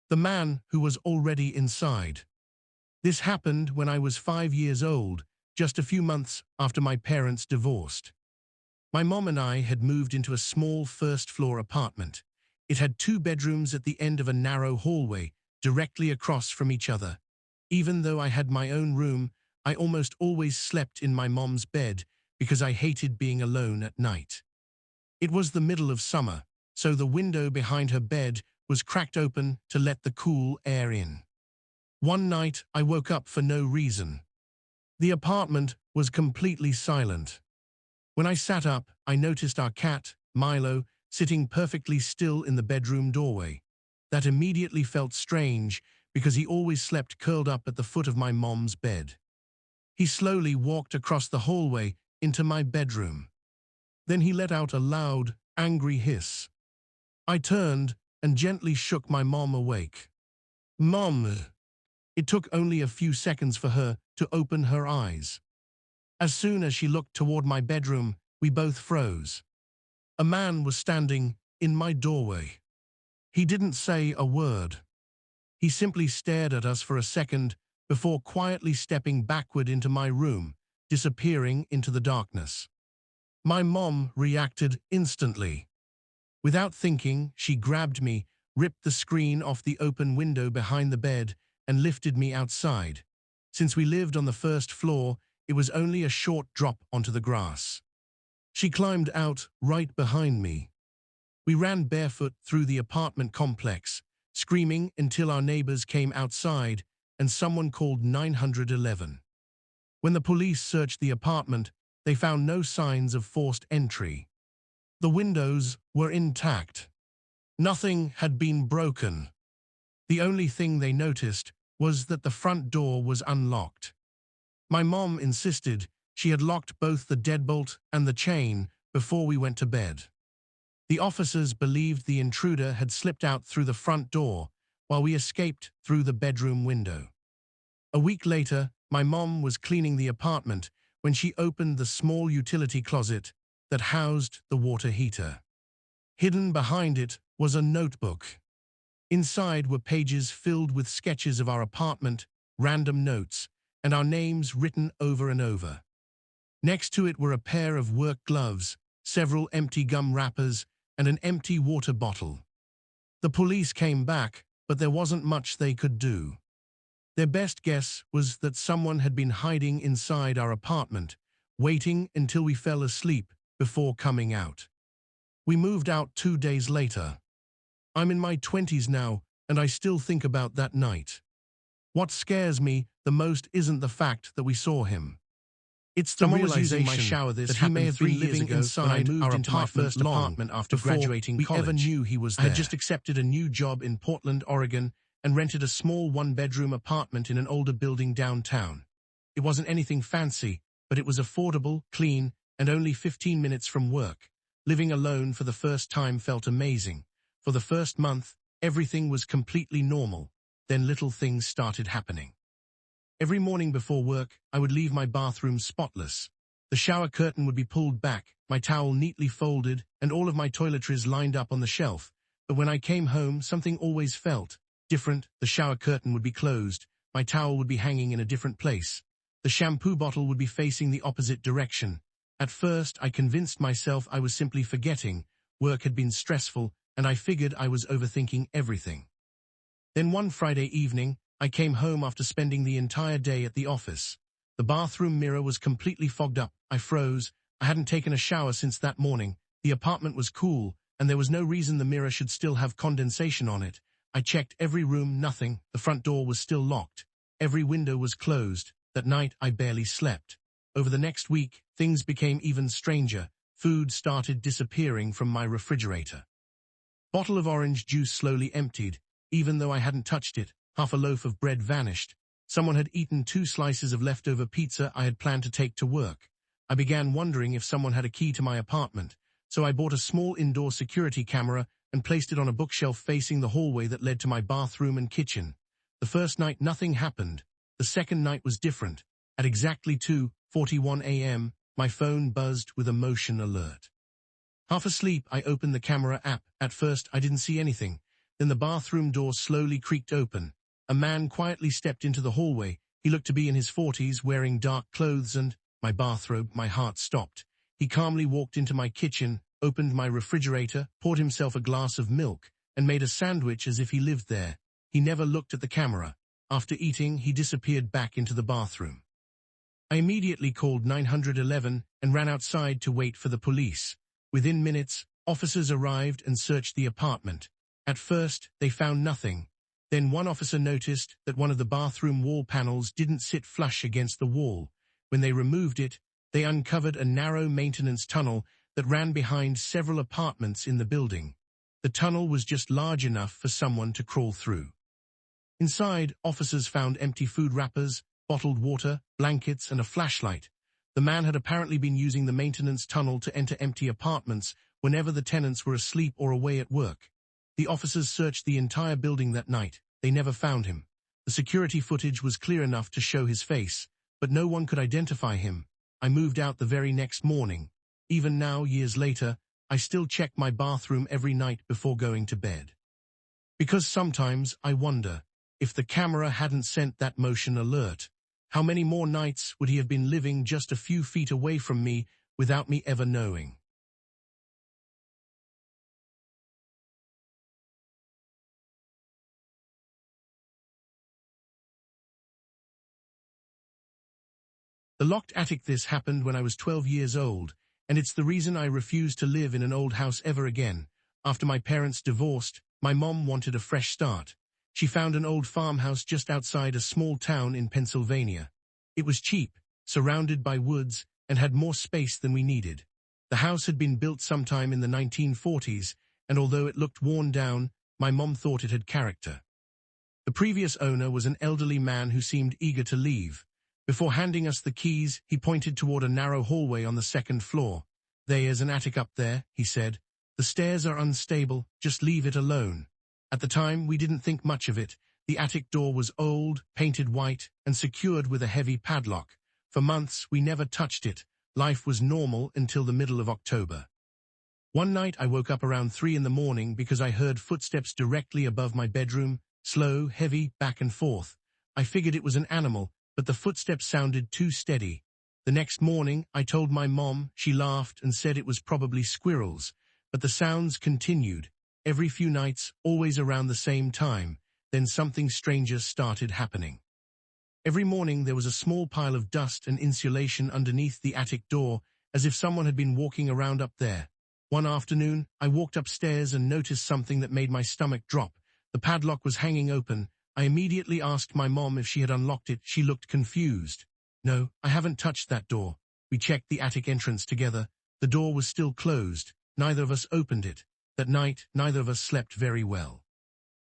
the man who was already inside. This happened when I was 5 years old, just a few months after my parents divorced. My mom and I had moved into a small first-floor apartment. It had 2 bedrooms at the end of a narrow hallway, directly across from each other. Even though I had my own room, I almost always slept in my mom's bed because I hated being alone at night. It was the middle of summer, so the window behind her bed was cracked open to let the cool air in. One night, I woke up for no reason. The apartment was completely silent. When I sat up, I noticed our cat, Milo, sitting perfectly still in the bedroom doorway. That immediately felt strange because he always slept curled up at the foot of my mom's bed. He slowly walked across the hallway into my bedroom. Then he let out a loud, angry hiss. I turned and gently shook my mom awake. "Mom!" It took only a few seconds for her to open her eyes. As soon as she looked toward my bedroom, we both froze. A man was standing in my doorway. He didn't say a word. He simply stared at us for a second before quietly stepping backward into my room, disappearing into the darkness. My mom reacted instantly. Without thinking, she grabbed me, ripped the screen off the open window behind the bed, and lifted me outside. Since we lived on the first floor, it was only a short drop onto the grass. She climbed out right behind me. We ran barefoot through the apartment complex, screaming until our neighbors came outside and someone called 911. When the police searched the apartment, they found no signs of forced entry. The windows were intact. Nothing had been broken. The only thing they noticed was that the front door was unlocked. My mom insisted she had locked both the deadbolt and the chain before we went to bed. The officers believed the intruder had slipped out through the front door while we escaped through the bedroom window. A week later, my mom was cleaning the apartment when she opened the small utility closet that housed the water heater. Hidden behind it was a notebook. Inside were pages filled with sketches of our apartment, random notes, and our names written over and over. Next to it were a pair of work gloves, several empty gum wrappers, and an empty water bottle. The police came back, but there wasn't much they could do. Their best guess was that someone had been hiding inside our apartment, waiting until we fell asleep before coming out. We moved out 2 days later. I'm in my 20s now, and I still think about that night. What scares me the most isn't the fact that we saw him. It's the realization my shower that he may have been living inside our first apartment after graduating college. We ever knew he was there. I had just accepted a new job in Portland, Oregon, and rented a small 1-bedroom apartment in an older building downtown. It wasn't anything fancy, but it was affordable, clean, and only 15 minutes from work. Living alone for the first time felt amazing. For the first month, everything was completely normal. Then little things started happening. Every morning before work, I would leave my bathroom spotless. The shower curtain would be pulled back, my towel neatly folded, and all of my toiletries lined up on the shelf. But when I came home, something always felt different. The shower curtain would be closed, my towel would be hanging in a different place. The shampoo bottle would be facing the opposite direction. At first, I convinced myself I was simply forgetting. Work had been stressful, and I figured I was overthinking everything. Then one Friday evening, I came home after spending the entire day at the office. The bathroom mirror was completely fogged up. I froze. I hadn't taken a shower since that morning. The apartment was cool, and there was no reason the mirror should still have condensation on it. I checked every room, nothing. The front door was still locked. Every window was closed. That night, I barely slept. Over the next week, things became even stranger. Food started disappearing from my refrigerator. Bottle of orange juice slowly emptied. Even though I hadn't touched it, half a loaf of bread vanished. Someone had eaten 2 slices of leftover pizza I had planned to take to work. I began wondering if someone had a key to my apartment, so I bought a small indoor security camera and placed it on a bookshelf facing the hallway that led to my bathroom and kitchen. The first night, nothing happened. The second night was different. At exactly 2:41 a.m., my phone buzzed with a motion alert. Half asleep, I opened the camera app. At first, I didn't see anything. Then the bathroom door slowly creaked open. A man quietly stepped into the hallway. He looked to be in his 40s, wearing dark clothes and my bathrobe. My heart stopped. He calmly walked into my kitchen, opened my refrigerator, poured himself a glass of milk, and made a sandwich as if he lived there. He never looked at the camera. After eating, he disappeared back into the bathroom. I immediately called 911 and ran outside to wait for the police. Within minutes, officers arrived and searched the apartment. At first, they found nothing. Then one officer noticed that one of the bathroom wall panels didn't sit flush against the wall. When they removed it, they uncovered a narrow maintenance tunnel that ran behind several apartments in the building. The tunnel was just large enough for someone to crawl through. Inside, officers found empty food wrappers, bottled water, blankets, and a flashlight. The man had apparently been using the maintenance tunnel to enter empty apartments whenever the tenants were asleep or away at work. The officers searched the entire building that night. They never found him. The security footage was clear enough to show his face, but no one could identify him. I moved out the very next morning. Even now, years later, I still check my bathroom every night before going to bed. Because sometimes I wonder, if the camera hadn't sent that motion alert, how many more nights would he have been living just a few feet away from me without me ever knowing? The locked attic. This happened when I was 12 years old, and it's the reason I refused to live in an old house ever again. After my parents divorced, my mom wanted a fresh start. She found an old farmhouse just outside a small town in Pennsylvania. It was cheap, surrounded by woods, and had more space than we needed. The house had been built sometime in the 1940s, and although it looked worn down, my mom thought it had character. The previous owner was an elderly man who seemed eager to leave. Before handing us the keys, he pointed toward a narrow hallway on the second floor. "There's an attic up there," he said. "The stairs are unstable, just leave it alone." At the time, we didn't think much of it. The attic door was old, painted white, and secured with a heavy padlock. For months, we never touched it. Life was normal until the middle of October. One night, I woke up around 3 in the morning because I heard footsteps directly above my bedroom, slow, heavy, back and forth. I figured it was an animal, but the footsteps sounded too steady. The next morning, I told my mom. She laughed and said it was probably squirrels, but the sounds continued. Every few nights, always around the same time, then something stranger started happening. Every morning there was a small pile of dust and insulation underneath the attic door, as if someone had been walking around up there. One afternoon, I walked upstairs and noticed something that made my stomach drop. The padlock was hanging open. I immediately asked my mom if she had unlocked it. She looked confused. "No, I haven't touched that door." We checked the attic entrance together. The door was still closed. Neither of us opened it. That night, neither of us slept very well.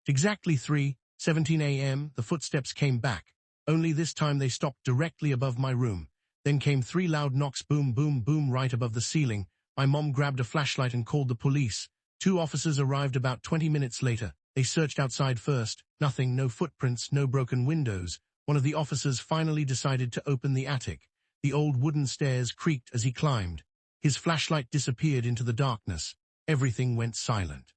At exactly 3:17 a.m., the footsteps came back. Only this time they stopped directly above my room. Then came 3 loud knocks, boom, boom, boom, right above the ceiling. My mom grabbed a flashlight and called the police. 2 officers arrived about 20 minutes later. They searched outside first. Nothing, no footprints, no broken windows. One of the officers finally decided to open the attic. The old wooden stairs creaked as he climbed. His flashlight disappeared into the darkness. Everything went silent.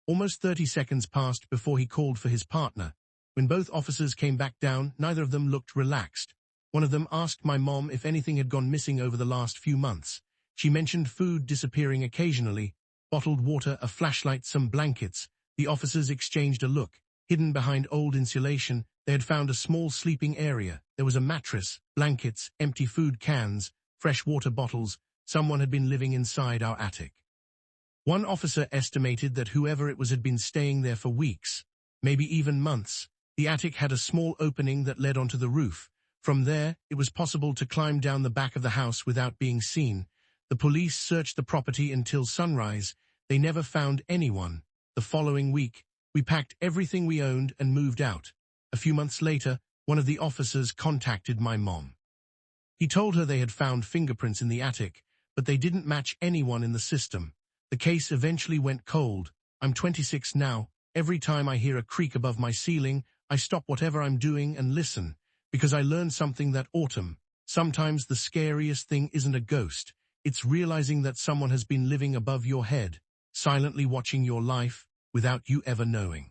Almost 30 seconds passed before he called for his partner. When both officers came back down, neither of them looked relaxed. One of them asked my mom if anything had gone missing over the last few months. She mentioned food disappearing occasionally, bottled water, a flashlight, some blankets. The officers exchanged a look. Hidden behind old insulation, they had found a small sleeping area. There was a mattress, blankets, empty food cans, fresh water bottles. Someone had been living inside our attic. One officer estimated that whoever it was had been staying there for weeks, maybe even months. The attic had a small opening that led onto the roof. From there, it was possible to climb down the back of the house without being seen. The police searched the property until sunrise. They never found anyone. The following week, we packed everything we owned and moved out. A few months later, one of the officers contacted my mom. He told her they had found fingerprints in the attic, but they didn't match anyone in the system. The case eventually went cold. I'm 26 now. Every time I hear a creak above my ceiling, I stop whatever I'm doing and listen, because I learned something that autumn. Sometimes the scariest thing isn't a ghost. It's realizing that someone has been living above your head, silently watching your life. without you ever knowing.